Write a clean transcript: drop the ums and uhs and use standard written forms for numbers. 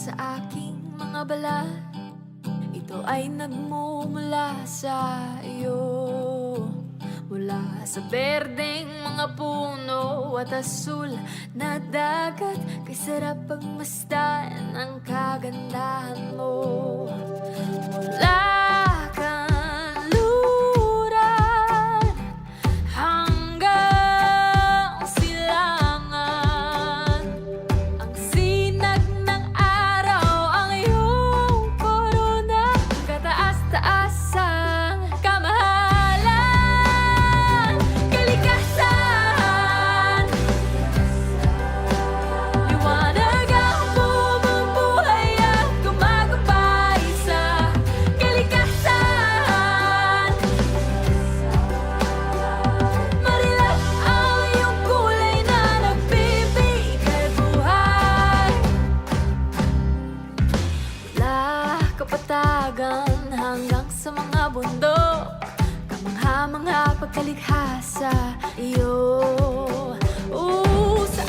sa aking mga balat, ito ay nagmumula sa iyo. Mula sa berdeng mga puno at asul na dagat, kay sarap pagmasdan ang kagandahan mo. Mula kanluran hanggang silangan, ang sinag ng araw ang iyong korona, kataas-taasang kamahalan, kalikasan. Liwanag ang bumubuhay at gumagabay sa kalikasan. Marilap ang iyong kulay na nagbibigay buhay. Mula kapatagan hanggang sa mga bundok, kamangha-mangha pagkalikha sa iyo.